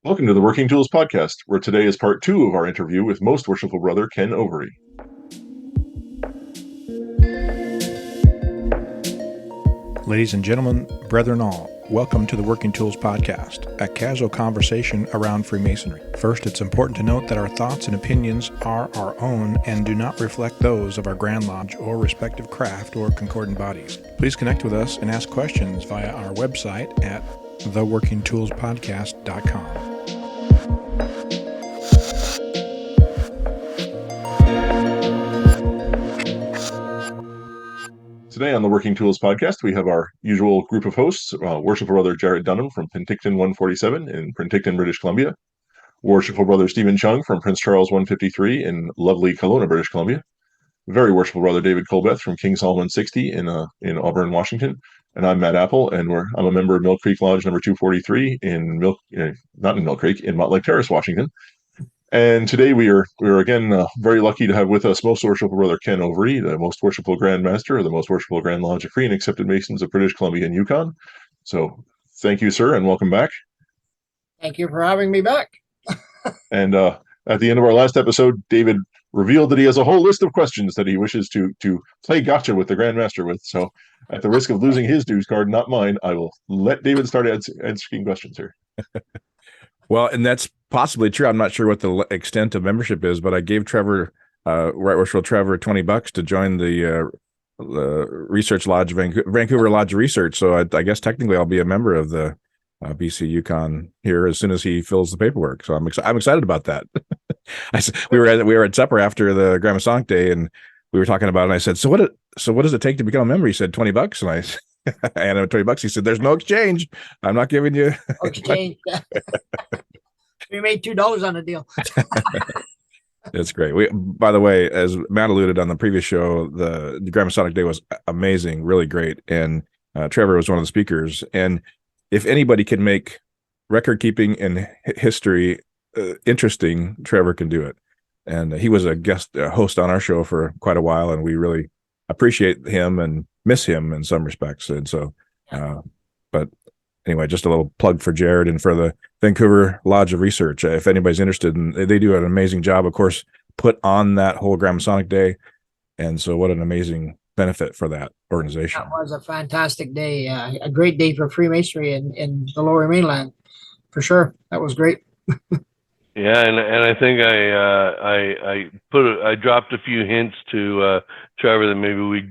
Welcome to the Working Tools Podcast, where today is part 2 of our interview with Most Worshipful Brother Ken Overy. Ladies and gentlemen, brethren all, welcome to the Working Tools Podcast, a casual conversation around Freemasonry. First, it's important to note that our thoughts and opinions are our own and do not reflect those of our Grand Lodge or respective craft or concordant bodies. Please connect with us and ask questions via our website at theworkingtoolspodcast.com. Today on the Working Tools Podcast, we have our usual group of hosts, Worshipful Brother Jarrod Dunham from Penticton 147 in Penticton, British Columbia, Worshipful Brother Stephen Chung from Prince Charles 153 in lovely Kelowna, British Columbia, Very Worshipful Brother David Colbeth from King Solomon 60 in Auburn, Washington, and I'm Matt Appel, and I'm a member of Mill Creek Lodge number 243 in not in Mill Creek, in Montlake Terrace, Washington. And today we are again very lucky to have with us Most Worshipful Brother Ken Overy, the Most Worshipful Grand Master of the Most Worshipful Grand Lodge of Free and Accepted Masons of British Columbia and Yukon. So thank you, sir, and welcome back. Thank you for having me back. And at the end of our last episode, David revealed that he has a whole list of questions that he wishes to play gotcha with the Grand Master with. So at the risk of losing his dues card, not mine, I will let David start answering questions here. Well, and that's possibly true. I'm not sure what the extent of membership is, but I gave Trevor, Right Worshipful Trevor, $20 to join the Research Lodge, Vancouver Lodge Research. So I guess technically I'll be a member of the BC Yukon here as soon as he fills the paperwork. So I'm excited about that. We were at supper after the Grand Masonic Day, and we were talking about it. And I said, "So what does it take to become a member?" He said, $20, and I handed him $20. He said, "There's no exchange. I'm not giving you exchange." We made $2 on the deal. That's great. By the way, as Matt alluded on the previous show, the Grand Masonic Day was amazing, really great, and Trevor was one of the speakers. And if anybody can make record keeping and history interesting, Trevor can do it. And he was a guest host on our show for quite a while, and we really appreciate him and miss him in some respects. And so, but anyway, just a little plug for Jarrod and for the Vancouver Lodge of Research. If anybody's interested, and they do an amazing job, of course, put on that whole Grand Masonic Day. And so what an amazing benefit for that organization. That was a fantastic day, a great day for Freemasonry in the Lower Mainland, for sure. That was great. Yeah, and I think I dropped a few hints to Trevor that maybe we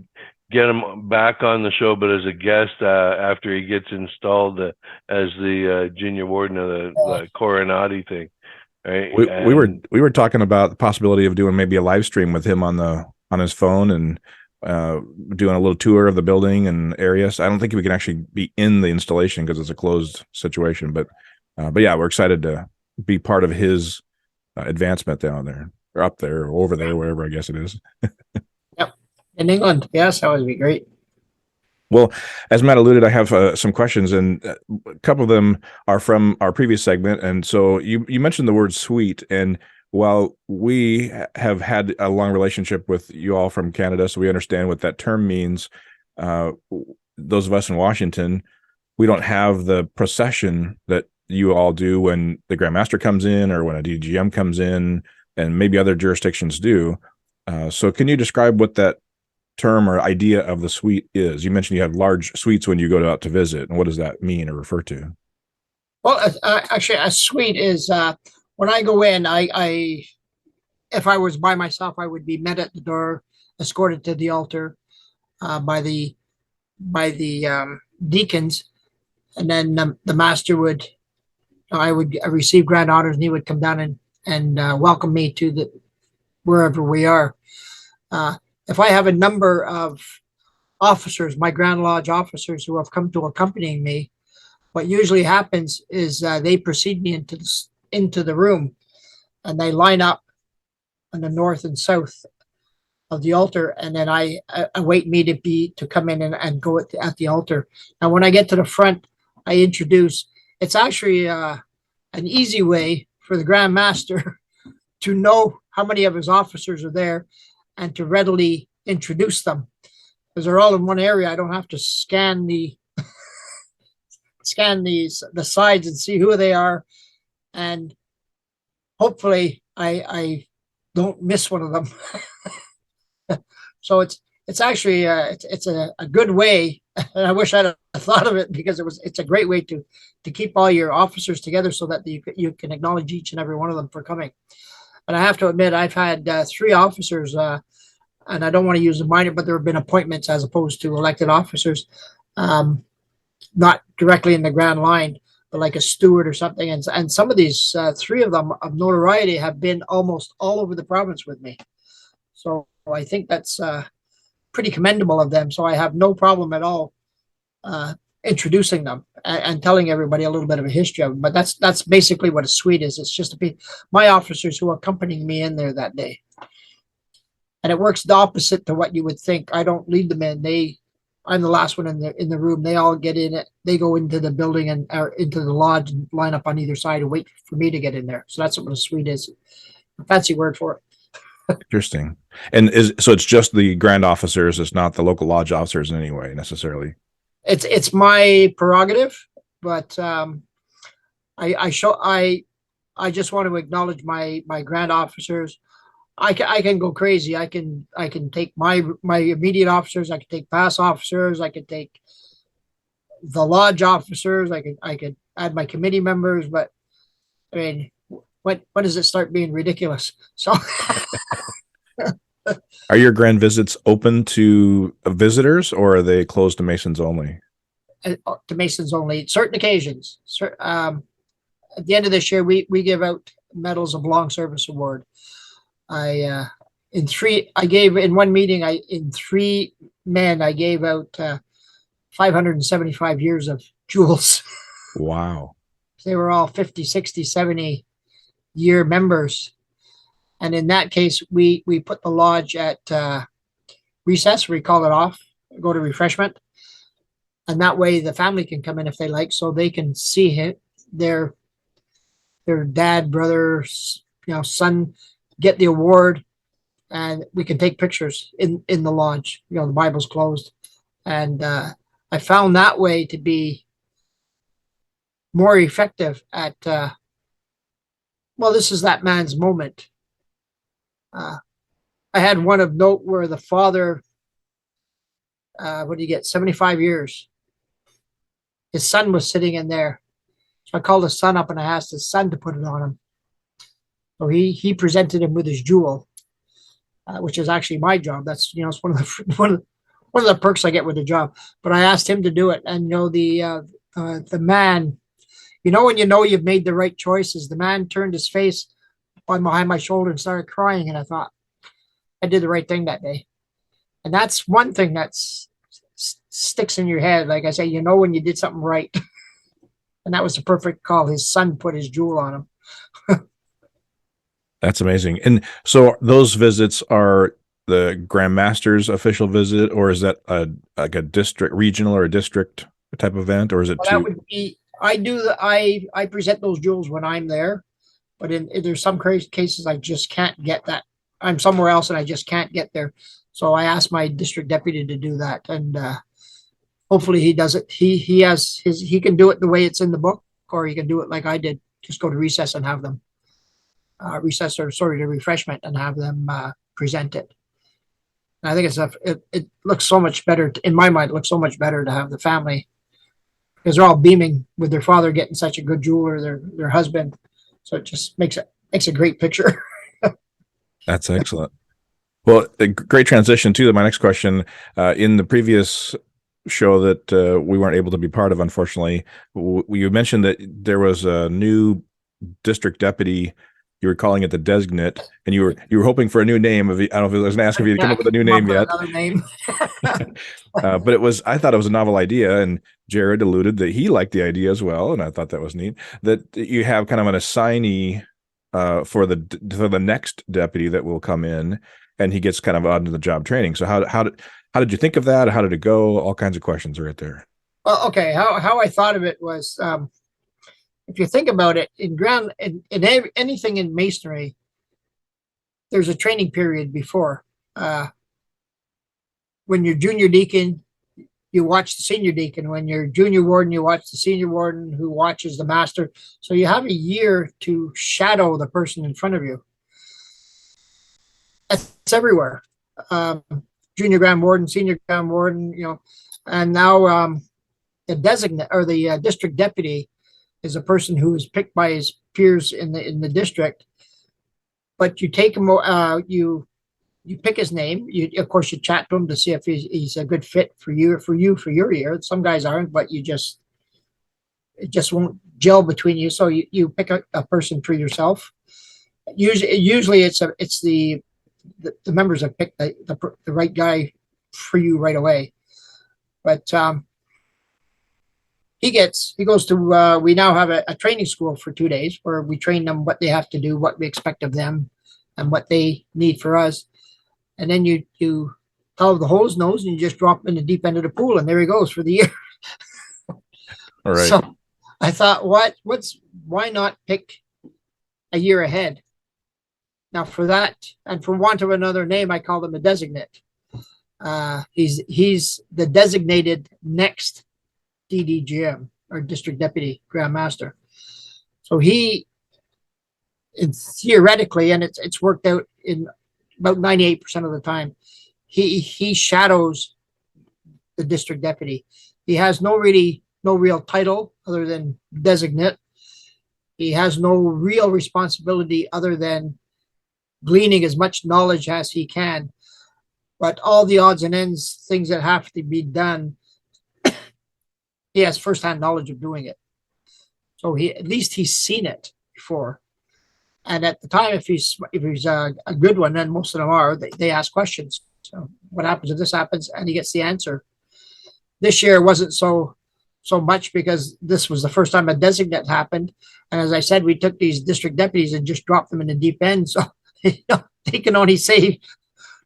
get him back on the show, but as a guest after he gets installed as the junior warden of the Coronati thing. Right? We were talking about the possibility of doing maybe a live stream with him on his phone and doing a little tour of the building and areas. I don't think we can actually be in the installation because it's a closed situation, but yeah, we're excited to be part of his advancement down there or up there or over there, wherever I guess it is. Yep. In England. Yes, that would be great. Well, as Matt alluded, I have some questions, and a couple of them are from our previous segment. And so you mentioned the word suite, and while we have had a long relationship with you all from Canada, so we understand what that term means, those of us in Washington, we don't have the procession that you all do when the Grand Master comes in or when a DGM comes in, and maybe other jurisdictions do. So can you describe what that term or idea of the suite is? You mentioned you have large suites when you go out to visit, and what does that mean or refer to? Well, actually, a suite is when I go in. I if I was by myself, I would be met at the door, escorted to the altar by the deacons, and then the master would. I would receive grand honors, and he would come down and welcome me to wherever we are. If I have a number of officers, my Grand Lodge officers who have come to accompany me, what usually happens is they precede me into the room, and they line up on the north and south of the altar, and then I await me to come in and go at the altar. Now, when I get to the front, I introduce. It's actually an easy way for the Grand Master to know how many of his officers are there and to readily introduce them. Because they're all in one area, I don't have to scan the sides and see who they are. and hopefully I don't miss one of them. So it's actually it's a good way, and I wish I'd have thought of it, because it's a great way to keep all your officers together so that you can acknowledge each and every one of them for coming. And I have to admit, I've had 3 officers, and I don't want to use the minor, but there have been appointments as opposed to elected officers, not directly in the Grand Line, but like a steward or something. And some of these 3 of them of notoriety have been almost all over the province with me. So I think that's pretty commendable of them. So I have no problem at all introducing them and telling everybody a little bit of a history of them. But that's basically what a suite is. It's just my officers who are accompanying me in there that day. And it works the opposite to what you would think. I don't lead them in. I'm the last one in the room. They all get in it. They go into the building and into the lodge and line up on either side and wait for me to get in there. So that's what a suite is. A fancy word for it. Interesting. And so it's just the grand officers. It's not the local lodge officers in any way necessarily. It's my prerogative, but I just want to acknowledge my grand officers. I can go crazy. I can take my immediate officers. I can take past officers. I can take the lodge officers. I could add my committee members. But I mean, when does it start being ridiculous? So, are your grand visits open to visitors, or are they closed to Masons only? To Masons only. Certain occasions. At the end of this year, we give out medals of long service award. In 1 meeting, in 3 men, I gave out 575 years of jewels. Wow. They were all 50, 60, 70 year members. And in that case, we put the lodge at recess. We call it off, go to refreshment. And that way the family can come in if they like, so they can see their dad, brother, son get the award, and we can take pictures in the lodge. The Bible's closed. And I found that way to be more effective at, this is that man's moment. I had one of note where the father, what did he get? 75 years. His son was sitting in there. So I called his son up and I asked his son to put it on him. So he presented him with his jewel, which is actually my job. That's it's one of the perks I get with the job. But I asked him to do it, and the man, when you've made the right choices, the man turned his face on behind my shoulder and started crying, and I thought I did the right thing that day. And that's one thing that sticks in your head. Like I say, when you did something right. And that was the perfect call. His son put his jewel on him. That's amazing. And so those visits are the Grand Master's official visit, or is that like a district, regional, or a district type event, or is it two? That would be. I present those jewels when I'm there, but there's some cases I just can't get that. I'm somewhere else and I just can't get there. So I asked my district deputy to do that, and hopefully he does it. He can do it the way it's in the book, or he can do it like I did. Just go to recess and have them to refreshment and have them present it. And I think it looks so much better in my mind. It looks so much better to have the family, because they're all beaming with their father getting such a good jeweler, their husband. So it just makes a great picture. That's excellent. Well, a great transition to my next question. In the previous show that we weren't able to be part of, unfortunately, you mentioned that there was a new district deputy. You were calling it the designate, and you were hoping for a new name. I don't know if I was going to ask if you had come up with a new name yet. Another name. But I thought it was a novel idea, and Jarrod alluded that he liked the idea as well, and I thought that was neat. That you have kind of an assignee for the next deputy that will come in, and he gets kind of on to the job training. So how did you think of that? How did it go? All kinds of questions right there. Well, okay. How I thought of it was, if you think about it, in anything in masonry, there's a training period before. When you're junior deacon, you watch the senior deacon. When you're junior warden, you watch the senior warden who watches the master. So you have a year to shadow the person in front of you. It's everywhere. Junior grand warden, senior grand warden, and now the designate or the district deputy is a person who is picked by his peers in the district. But you take him, you pick his name. Of course, you chat to him to see if he's a good fit for your year. Some guys aren't, but it just won't gel between you. So you pick a person for yourself. Usually it's the members have picked the right guy for you right away. But he goes to, we now have a training school for 2 days where we train them what they have to do, what we expect of them, and what they need for us. And then you follow the hose nose and you just drop him in the deep end of the pool, and there he goes for the year. All right. So I thought, why not pick a year ahead? Now for that, and for want of another name, I call him a designate. He's the designated next DDGM, or district deputy grand master. So it's theoretically, and it's worked out in about 98% of the time, he shadows the district deputy. He has no real title other than designate. He has no real responsibility other than gleaning as much knowledge as he can. But all the odds and ends, things that have to be done, he has firsthand knowledge of doing it. So at least he's seen it before. And at the time, if he's a good one, and most of them are, they ask questions. So what happens if this happens? And he gets the answer. This year wasn't so much because this was the first time a designate happened. And as I said, we took these district deputies and just dropped them in the deep end. So they can only say,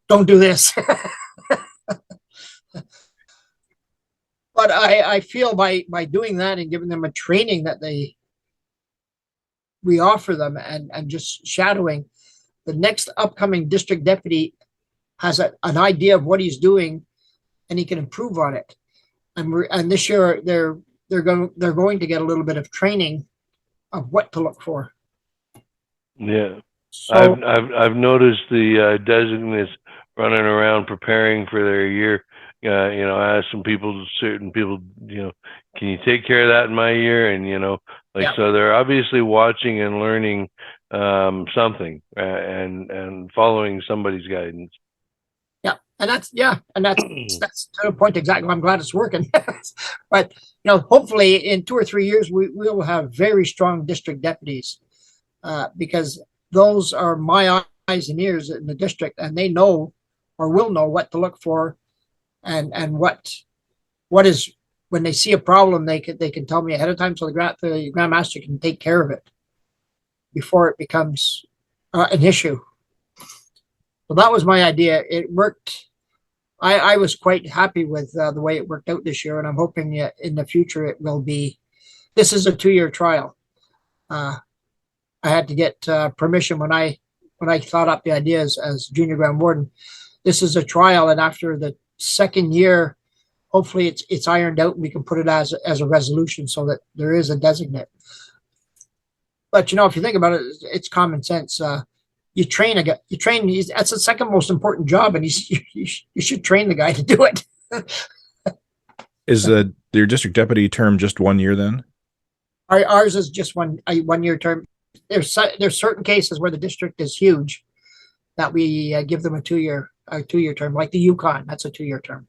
don't do this. But I feel by doing that and giving them a training that we offer them and just shadowing, the next upcoming district deputy has an idea of what he's doing, and he can improve on it. And this year they're going to get a little bit of training of what to look for. Yeah. So, I've noticed the designates running around preparing for their year. Ask certain people, can you take care of that in my year? And, so they're obviously watching and learning something and following somebody's guidance. Yeah. And that's to the point exactly. I'm glad it's working. But, hopefully in 2 or 3 years, we will have very strong district deputies because those are my eyes and ears in the district, and they know or will know what to look for. And what is, when they see a problem, they can tell me ahead of time, so the Grand Master can take care of it before it becomes an issue. So that was my idea. It worked. I was quite happy with the way it worked out this year, and I'm hoping in the future it will be. This is a 2-year trial. I had to get permission when I thought up the ideas as junior grand warden. This is a trial, and after the second year, hopefully it's ironed out and we can put it as a resolution so that there is a designate. But if you think about it, it's common sense. You train that's the second most important job, and you should train the guy to do it. Is your district deputy term just 1 year then? Ours is just one year term. There's certain cases where the district is huge that we give them a 2-year term, like the Yukon. That's a 2-year term.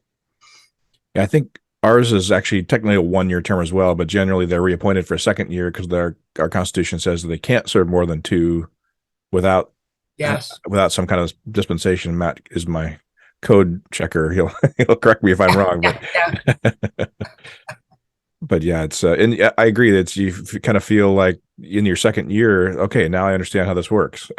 Yeah, I think ours is actually technically a 1-year term as well, but generally they're reappointed for a second year because our Constitution says that they can't serve more than 2 without some kind of dispensation. Matt is my code checker. He'll correct me if I'm wrong, but but yeah, it's and I agree that you kind of feel like in your second year, okay, now I understand how this works.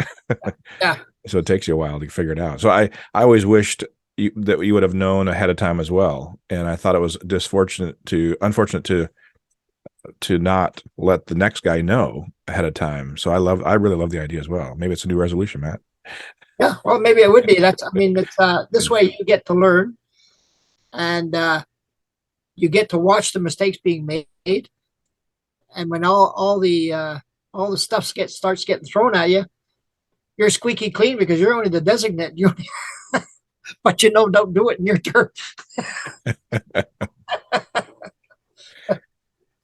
Yeah. So it takes you a while to figure it out. So I always wished that you would have known ahead of time as well. And I thought it was unfortunate to not let the next guy know ahead of time. So I really love the idea as well. Maybe it's a new resolution, Matt. Yeah, well, maybe it would be. It's this way you get to learn, and you get to watch the mistakes being made, and when all the stuff starts getting thrown at you, you're squeaky clean because you're only the designate. But don't do it in your turn.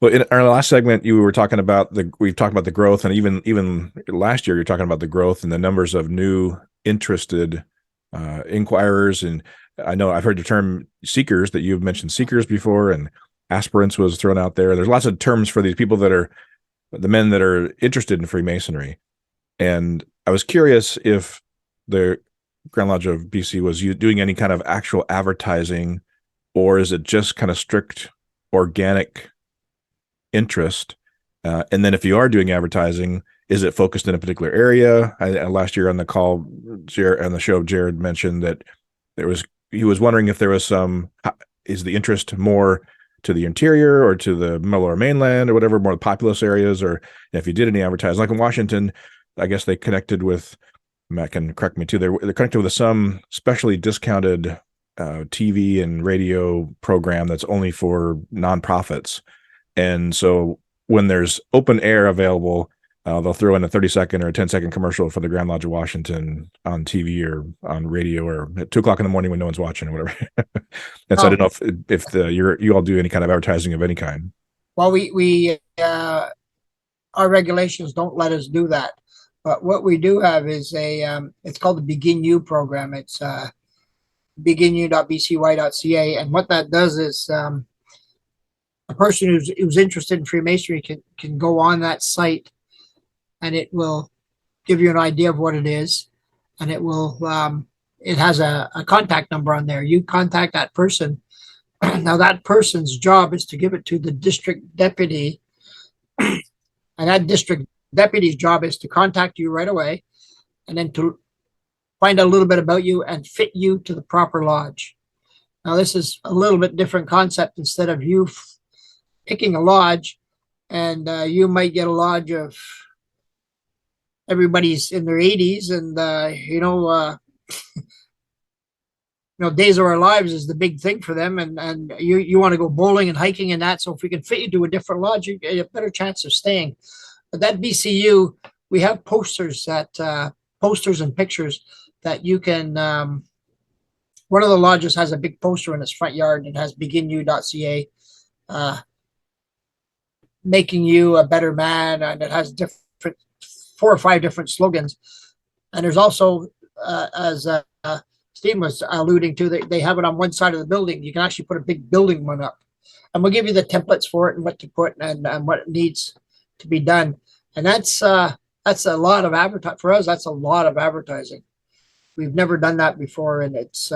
Well, in our last segment, we've talked about the growth, and even last year, you're talking about the growth and the numbers of new interested inquirers. And I know I've heard the term seekers, that you've mentioned seekers before, and aspirants was thrown out there. There's lots of terms for these people that are the men that are interested in Freemasonry. And I was curious if the Grand Lodge of BC was doing any kind of actual advertising, or is it just kind of strict organic interest? And then if you are doing advertising, is it focused in a particular area? Last year on the call, on the show, Jarrod mentioned that he was wondering if there was is the interest more to the interior or to the middle or mainland or whatever, more populous areas, or if you did any advertising, like in Washington, I guess they connected with, Matt can correct me too, they're connected with some specially discounted TV and radio program that's only for nonprofits. And so when there's open air available, they'll throw in a 30-second or a 10-second commercial for the Grand Lodge of Washington on TV or on radio, or at 2:00 in the morning when no one's watching or whatever. And so I don't know if you all do any kind of advertising of any kind. Well, we our regulations don't let us do that. But what we do have is it's called the Begin You program. It's beginu.bcy.ca. And what that does is a person who's interested in Freemasonry can go on that site, and it will give you an idea of what it is. And it will, it has a contact number on there. You contact that person. Now that person's job is to give it to the district deputy. And that district deputy's job is to contact you right away, and then to find out a little bit about you and fit you to the proper lodge. Now, this is a little bit different concept. Instead of you picking a lodge, and you might get a lodge of everybody's in their 80s, and days of our lives is the big thing for them, and you want to go bowling and hiking and that. So if we can fit you to a different lodge, you get a better chance of staying. But that BCU, we have posters and pictures that you can. One of the lodges has a big poster in its front yard. It has beginu.ca, making you a better man, and it has 4 or 5 different slogans. And there's also, as Steve was alluding to, they have it on one side of the building. You can actually put a big building one up, and we'll give you the templates for it and what to put and what it needs to be done. And that's a lot of advertising for us. That's a lot of advertising. We've never done that before, and it's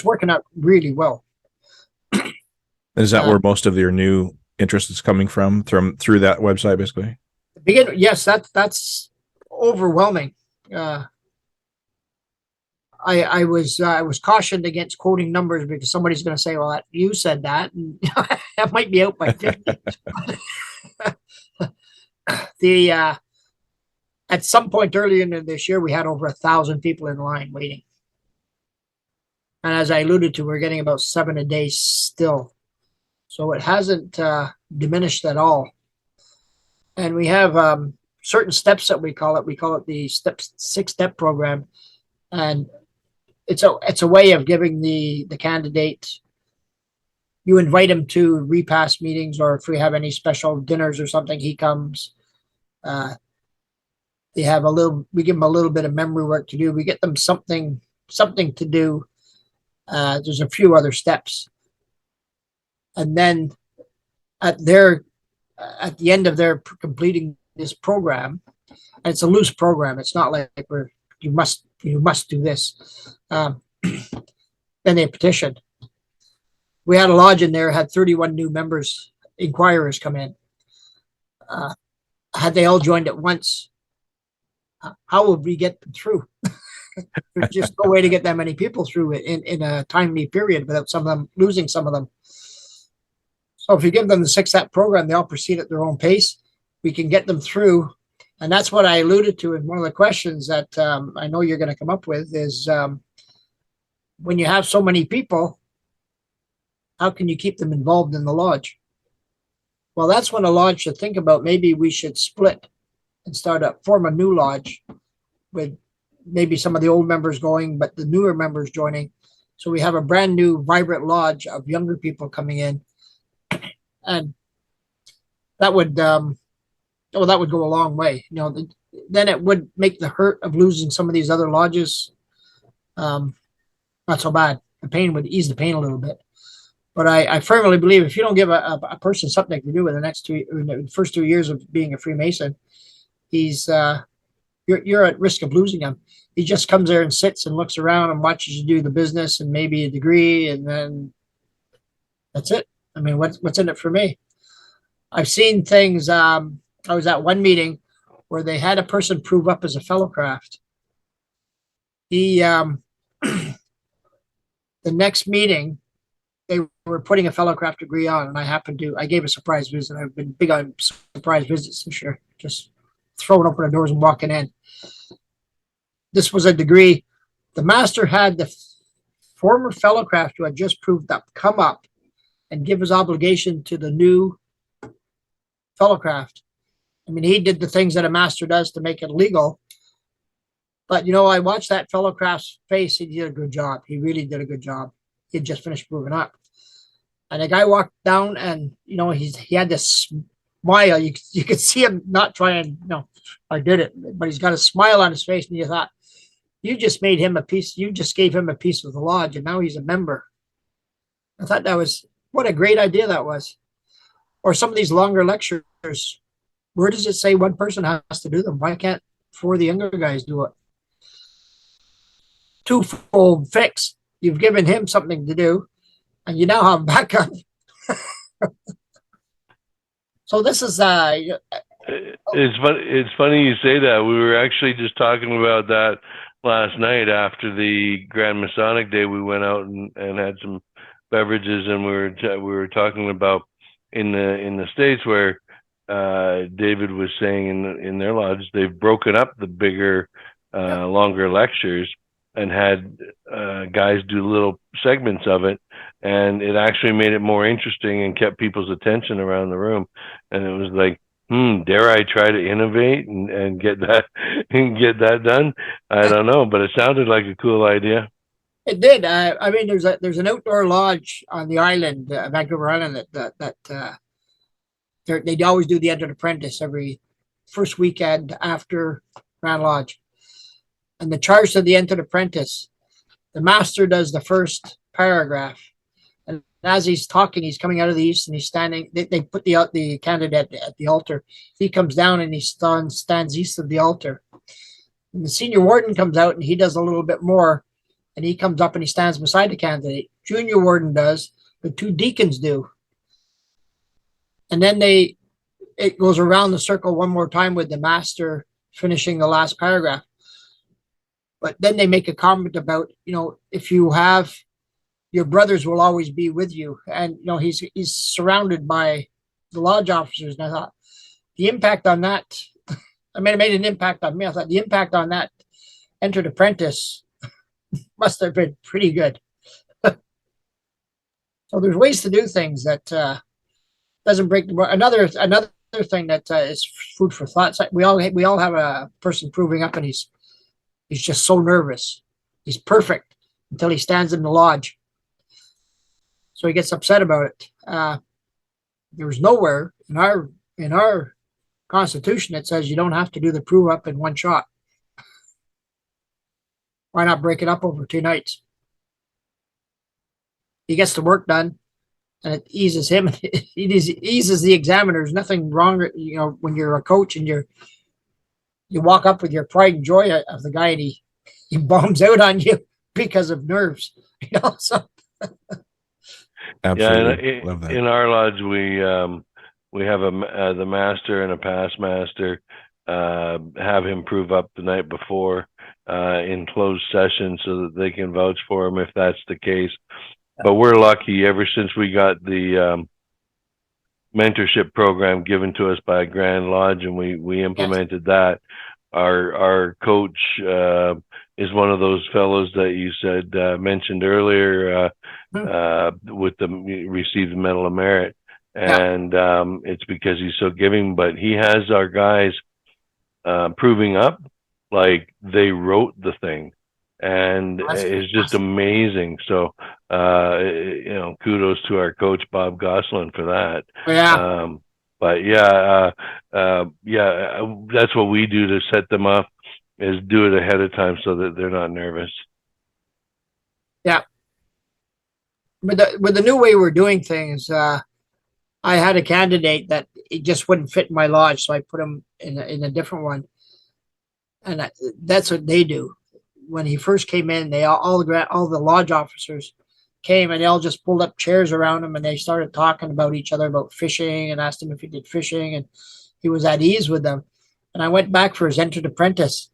working out really well. Is that where most of your new interest is coming from, through that website, basically? Yes, that's overwhelming. I was cautioned against quoting numbers because somebody's going to say, "Well, you said that," and that might be out by 50. At some point earlier in this year, we had over 1,000 people in line waiting. And as I alluded to, we're getting about 7 a day still. So it hasn't diminished at all. And we have certain steps that we call it. We call it the 6-step program. And it's a way of giving the candidate, you invite him to repast meetings, or if we have any special dinners or something, he comes. We give them a little bit of memory work to do. We get them something to do. There's a few other steps. And then at the end of their completing this program, and it's a loose program. It's not like you must do this. Then they petition. We had a lodge in there, had 31 new inquirers come in. Had they all joined at once, how would we get them through? There's just no way to get that many people through it in a timely period without some of them losing some of them. So if you give them the 6-step program, they all proceed at their own pace. We can get them through. And that's what I alluded to in one of the questions that I know you're going to come up with is when you have so many people, how can you keep them involved in the lodge? Well, that's when a lodge should think about maybe we should split and form a new lodge with maybe some of the old members going, but the newer members joining. So we have a brand new, vibrant lodge of younger people coming in, and that would go a long way. Then it would make the hurt of losing some of these other lodges not so bad. The pain would ease the pain a little bit. But I firmly believe if you don't give a person something to do in the first 2 years of being a Freemason, you're at risk of losing him. He just comes there and sits and looks around and watches you do the business and maybe a degree, and then that's it. I mean, what's in it for me? I've seen things. I was at one meeting where they had a person prove up as a fellow craft. The next meeting, they were putting a fellow craft degree on, and I gave a surprise visit. I've been big on surprise visits this year, just throwing open the doors and walking in. This was a degree. The master had the former fellow craft who had just proved up come up and give his obligation to the new fellow craft. I mean, he did the things that a master does to make it legal. But, I watched that fellow craft's face. He did a good job. He really did a good job. He had just finished proving up. And the guy walked down and, he had this smile. You could see him not trying, I did it. But he's got a smile on his face. And you thought, you just made him a piece. You just gave him a piece of the lodge. And now he's a member. I thought what a great idea that was. Or some of these longer lectures. Where does it say one person has to do them? Why can't 4 of the younger guys do it? Twofold fix. You've given him something to do, and you now have backup. So this is it's funny you say that. We were actually just talking about that last night after the Grand Masonic Day. We went out and had some beverages, and we were talking about in the States where David was saying in their lodge they've broken up the bigger, longer lectures and had guys do little segments of it, and it actually made it more interesting and kept people's attention around the room. And it was like, dare I try to innovate and get that done? I don't know, but it sounded like a cool idea. It did. I mean, there's an outdoor lodge on the island, Vancouver Island, that they always do the Entered Apprentice every first weekend after Grand Lodge. And the charge to the Entered Apprentice, the master does the first paragraph. And as he's talking, he's coming out of the east and he's standing. They put the candidate at the altar. He comes down and he stands east of the altar. And the senior warden comes out and he does a little bit more. And he comes up and he stands beside the candidate. Junior warden does. The 2 deacons do. And then it goes around the circle one more time with the master finishing the last paragraph. But then they make a comment about, if you have, your brothers will always be with you. And, he's surrounded by the lodge officers. And I thought the impact on that, it made an impact on me. I thought the impact on that Entered Apprentice must have been pretty good. So there's ways to do things that doesn't break the another thing that is food for thought. We all have a person proving up, and he's just so nervous. He's perfect until he stands in the lodge. So he gets upset about it. There's nowhere in our Constitution that says you don't have to do the prove up in one shot. Why not break it up over 2 nights? He gets the work done, and it eases him. It eases the examiners. Nothing wrong, when you're a coach and you walk up with your pride and joy of the guy, and he bombs out on you because of nerves. So. Absolutely. Yeah, love that. In our lodge, we have the master and a past master. Have him prove up the night before in closed session so that they can vouch for him if that's the case. But we're lucky. Ever since we got the mentorship program given to us by Grand Lodge, and we implemented that, our coach is one of those fellows that you said mentioned earlier with the received the Medal of Merit, and it's because he's so giving. But he has our guys proving up like they wrote the thing, and it's just amazing. So kudos to our coach Bob Goslin for that. But that's what we do to set them up, is do it ahead of time so that they're not nervous. Yeah. With the new way we're doing things, I had a candidate that it just wouldn't fit in my lodge, so I put him in a different one. And that's what they do. When he first came in, all the lodge officers came and they all just pulled up chairs around him and they started talking about each other, about fishing, and asked him if he did fishing, and he was at ease with them. And I went back for his entered apprentice,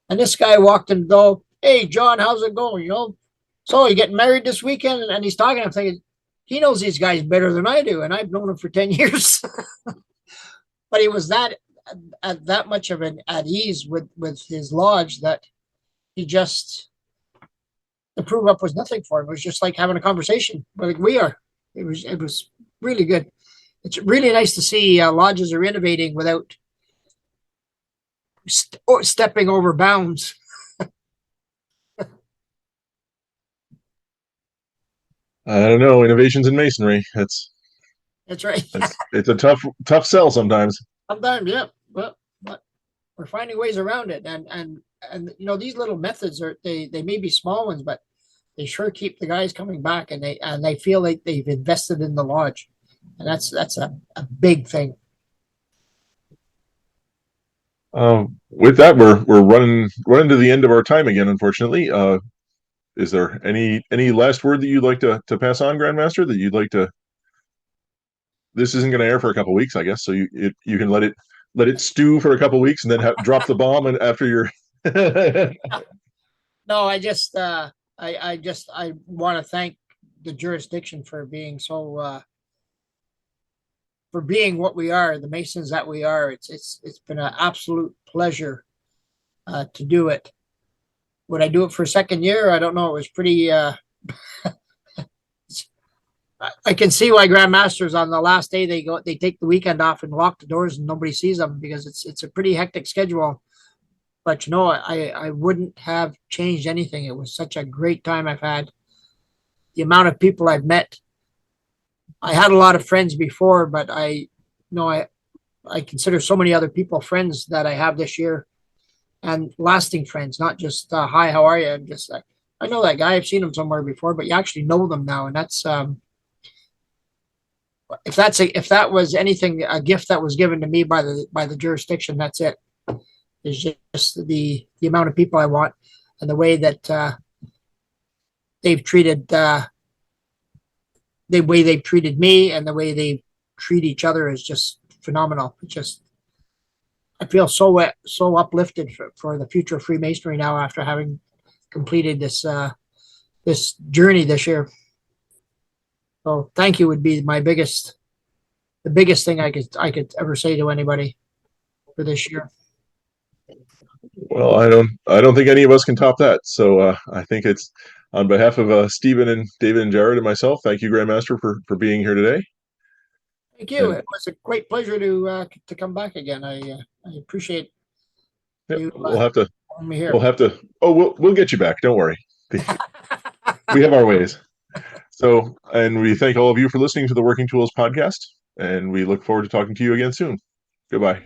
and this guy walked in the door. Hey, John, how's it going? So you getting married this weekend? And he's talking. I'm thinking, he knows these guys better than I do, and I've known him for 10 years. But he was that much of at ease with his lodge that he just, the prove up was nothing for him. It was just like having a conversation like we are. It was really good. It's really nice to see lodges are innovating without stepping over bounds. I don't know. Innovations in masonry. That's right. It's a tough sell sometimes. Sometimes, yeah. But we're finding ways around it, and these little methods they may be small ones, but they sure keep the guys coming back, and they feel like they've invested in the lodge, and that's a big thing. With that, we're running to the end of our time again, unfortunately. Is there any last word that you'd like to pass on, Grandmaster? That you'd like to? This isn't going to air for a couple of weeks, I guess, so you can let it stew for a couple of weeks and then drop the bomb and after you're. No, I want to thank the jurisdiction for being so for being what we are, the Masons that we are. It's been an absolute pleasure to do it. Would I do it for a second year? I don't know. It was pretty. I can see why Grandmasters on the last day they take the weekend off and lock the doors and nobody sees them, because it's a pretty hectic schedule. But I wouldn't have changed anything. It was such a great time I've had. The amount of people I've met. I had a lot of friends before, but I consider so many other people friends that I have this year, and lasting friends, not just hi, how are you? And just I know that guy, I've seen him somewhere before, but you actually know them now, and that's if that was anything, a gift that was given to me by the jurisdiction, that's it. It's just the amount of people I want, and the way that they've treated me, and the way they treat each other is just phenomenal. I feel so uplifted for the future of Freemasonry now, after having completed this journey this year. So thank you would be the biggest thing I could ever say to anybody for this year. Well, I don't think any of us can top that. So I think it's on behalf of Stephen and David and Jarrod and myself. Thank you, Grandmaster, for being here today. Thank you. It was a great pleasure to come back again. I appreciate you. We'll have to. Me here. We'll get you back. Don't worry. We have our ways. So, and we thank all of you for listening to the Working Tools podcast, and we look forward to talking to you again soon. Goodbye.